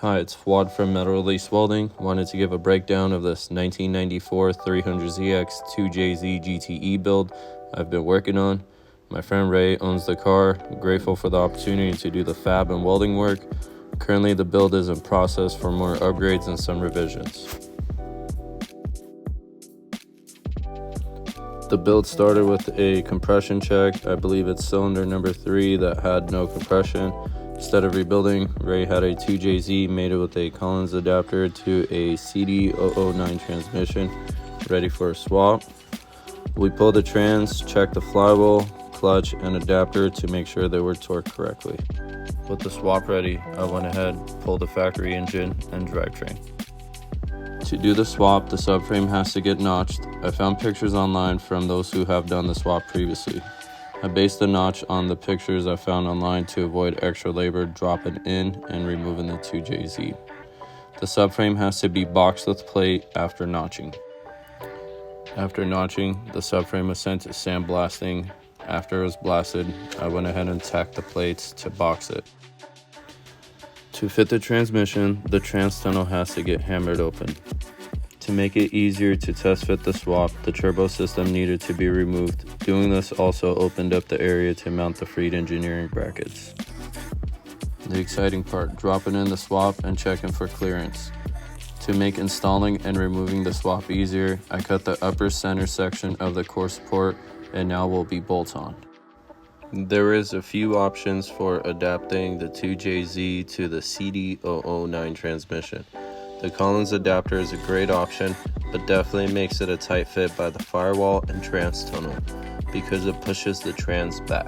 Hi, it's Fuad from Metal Release Welding. Wanted to give a breakdown of this 1994 300ZX 2JZ GTE build I've been working on. My friend Ray owns the car. I'm grateful for the opportunity to do the fab and welding work. Currently, the build is in process for more upgrades and some revisions. The build started with a compression check. I believe it's cylinder number 3 that had no compression. Instead of rebuilding, Ray had a 2JZ mated with a Collins adapter to a CD009 transmission, ready for a swap. We pulled the trans, checked the flywheel, clutch, and adapter to make sure they were torqued correctly. With the swap ready, I went ahead, pulled the factory engine and drivetrain. To do the swap, the subframe has to get notched. I found pictures online from those who have done the swap previously. I based the notch on the pictures I found online to avoid extra labor dropping in and removing the 2JZ. The subframe has to be boxed with plate after notching. After notching, the subframe was sent to sandblasting. After it was blasted, I went ahead and tacked the plates to box it. To fit the transmission, the trans tunnel has to get hammered open. To make it easier to test fit the swap, the turbo system needed to be removed. Doing this also opened up the area to mount the Freed engineering brackets. The exciting part, dropping in the swap and checking for clearance. To make installing and removing the swap easier, I cut the upper center section of the core support and now will be bolt-on. There is a few options for adapting the 2JZ to the CD009 transmission. The Collins adapter is a great option, but definitely makes it a tight fit by the firewall and trans tunnel because it pushes the trans back.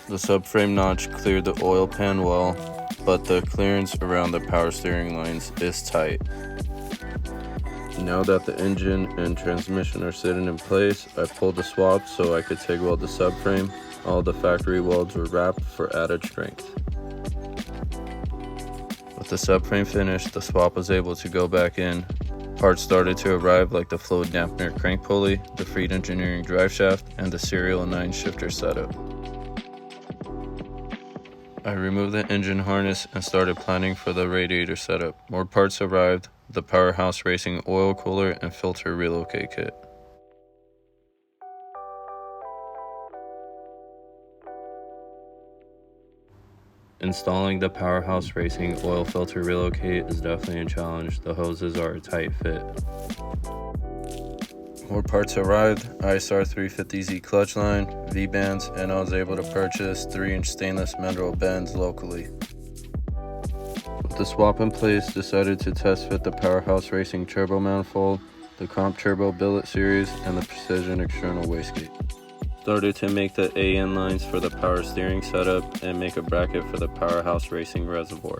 The subframe notch cleared the oil pan well, but the clearance around the power steering lines is tight. Now that the engine and transmission are sitting in place, I pulled the swap so I could TIG weld the subframe. All the factory welds were wrapped for added strength. With the subframe finished, the swap was able to go back in. Parts started to arrive like the flow dampener crank pulley, the Freed engineering drive shaft, and the serial 9 shifter setup. I removed the engine harness and started planning for the radiator setup. More parts arrived, the Powerhouse Racing oil cooler and filter relocate kit. Installing the Powerhouse Racing oil filter relocate is definitely a challenge. The hoses are a tight fit. More parts arrived, ISR 350Z clutch line, V-bands, and I was able to purchase 3-inch stainless mandrel bends locally. With the swap in place, decided to test fit the Powerhouse Racing turbo manifold, the Comp Turbo Billet series, and the Precision external wastegate. Started to make the AN lines for the power steering setup and make a bracket for the Powerhouse Racing reservoir.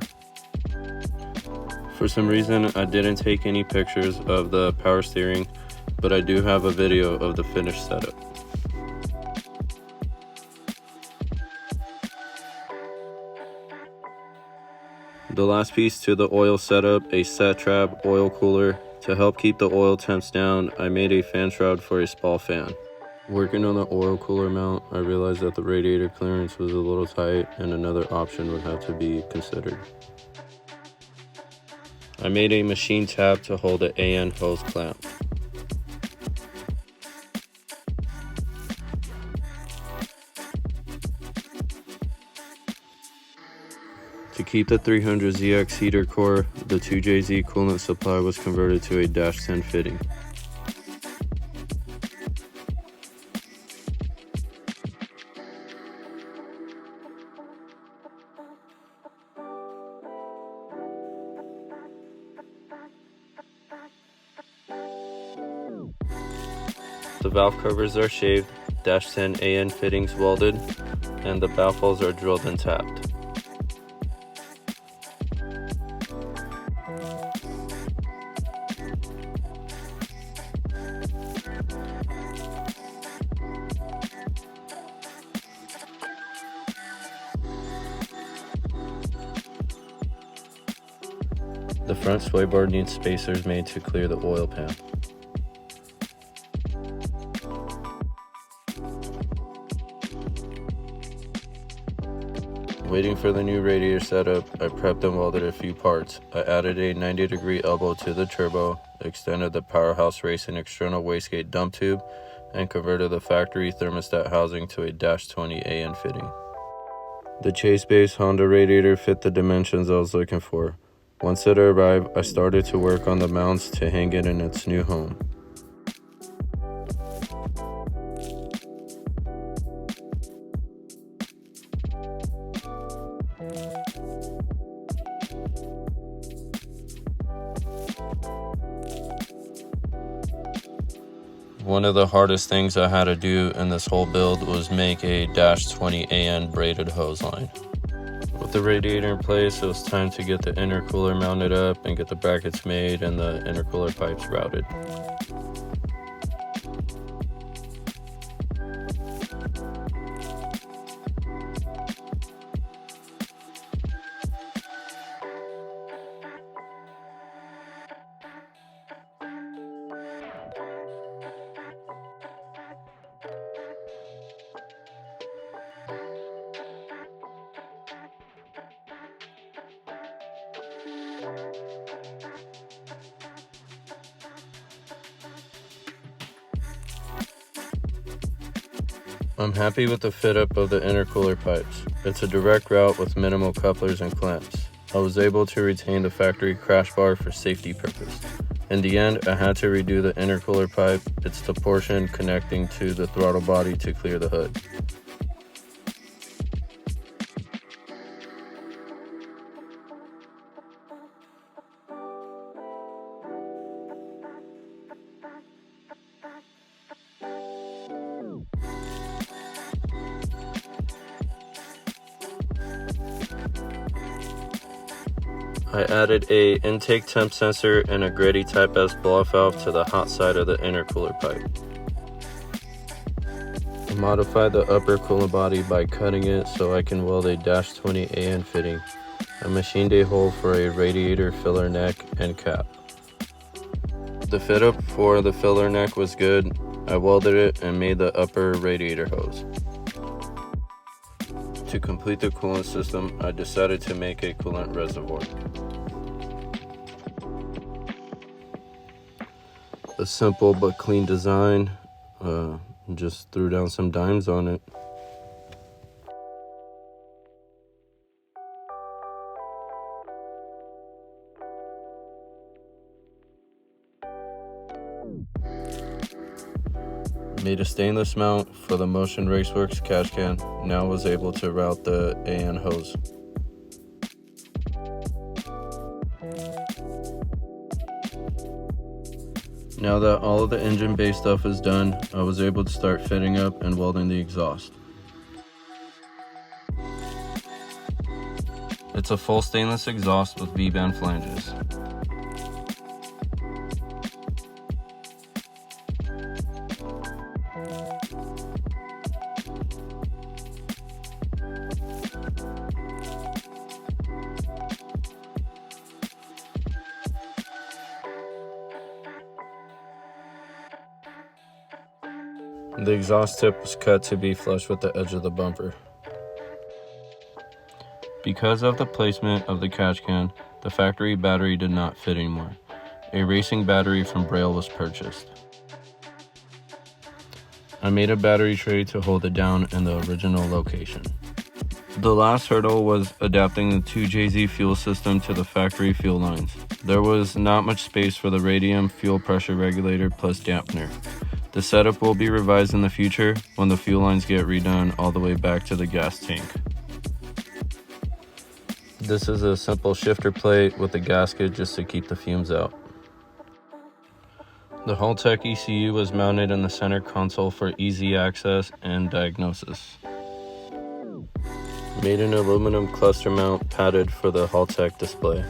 For some reason, I didn't take any pictures of the power steering, but I do have a video of the finished setup. The last piece to the oil setup, a set trap oil cooler. To help keep the oil temps down, I made a fan shroud for a spall fan. Working on the oil cooler mount, I realized that the radiator clearance was a little tight and another option would have to be considered. I made a machine tab to hold the AN hose clamp. To keep the 300ZX heater core, the 2JZ coolant supply was converted to a -10 fitting. The valve covers are shaved, -10 AN fittings welded, and the baffles are drilled and tapped. The front sway bar needs spacers made to clear the oil pan. Waiting for the new radiator setup, I prepped and welded a few parts. I added a 90-degree elbow to the turbo, extended the Powerhouse Racing external wastegate dump tube, and converted the factory thermostat housing to a -20 AN fitting. The Chase Base Honda radiator fit the dimensions I was looking for. Once it arrived, I started to work on the mounts to hang it in its new home. One of the hardest things I had to do in this whole build was make a -20 AN braided hose line. With the radiator in place, it was time to get the intercooler mounted up and get the brackets made and the intercooler pipes routed. I'm happy with the fit up of the intercooler pipes. It's a direct route with minimal couplers and clamps. I was able to retain the factory crash bar for safety purpose. In the end, I had to redo the intercooler pipe. It's the portion connecting to the throttle body to clear the hood. I added a intake temp sensor and a Grady Type S blow-off valve to the hot side of the intercooler pipe. I modified the upper coolant body by cutting it so I can weld a -20 AN fitting. I machined a hole for a radiator filler neck and cap. The fit up for the filler neck was good. I welded it and made the upper radiator hose. To complete the coolant system, I decided to make a coolant reservoir. A simple but clean design, just threw down some dimes on it. Made a stainless mount for the Motion Raceworks catch can. Now was able to route the AN hose. Now that all of the engine bay stuff is done, I was able to start fitting up and welding the exhaust. It's a full stainless exhaust with V-band flanges. The exhaust tip was cut to be flush with the edge of the bumper. Because of the placement of the catch can, the factory battery did not fit anymore. A racing battery from Braille was purchased. I made a battery tray to hold it down in the original location. The last hurdle was adapting the 2JZ fuel system to the factory fuel lines. There was not much space for the radium fuel pressure regulator plus dampener. The setup will be revised in the future when the fuel lines get redone all the way back to the gas tank. This is a simple shifter plate with a gasket just to keep the fumes out. The Haltech ECU was mounted in the center console for easy access and diagnosis. Made an aluminum cluster mount padded for the Haltech display.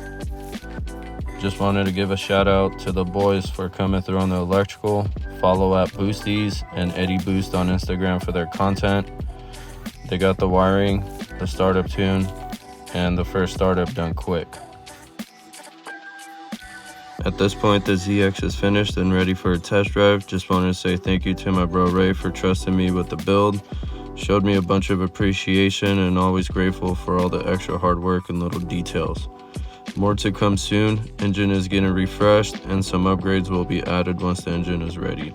Just wanted to give a shout out to the boys for coming through on the electrical. Follow at Boosties and Eddie Boost on Instagram for their content. They got the wiring, the startup tune, and the first startup done quick. At this point, the ZX is finished and ready for a test drive. Just wanted to say thank you to my bro Ray for trusting me with the build. Showed me a bunch of appreciation and always grateful for all the extra hard work and little details. More to come soon. Engine is getting refreshed and some upgrades will be added once the engine is ready.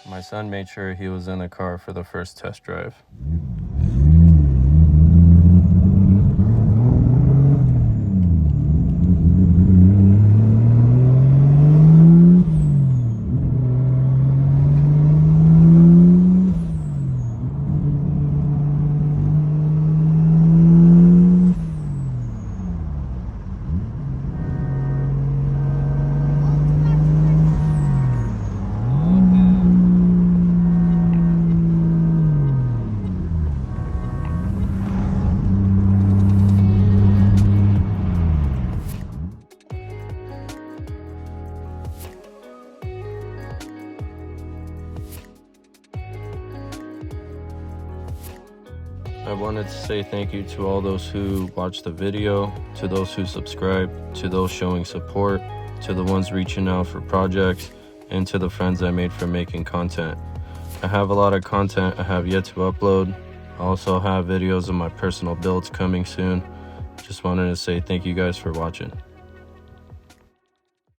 My son made sure he was in the car for the first test drive. I wanted to say thank you to all those who watched the video, to those who subscribed, to those showing support, to the ones reaching out for projects, and to the friends I made for making content. I have a lot of content I have yet to upload. I also have videos of my personal builds coming soon. Just wanted to say thank you guys for watching.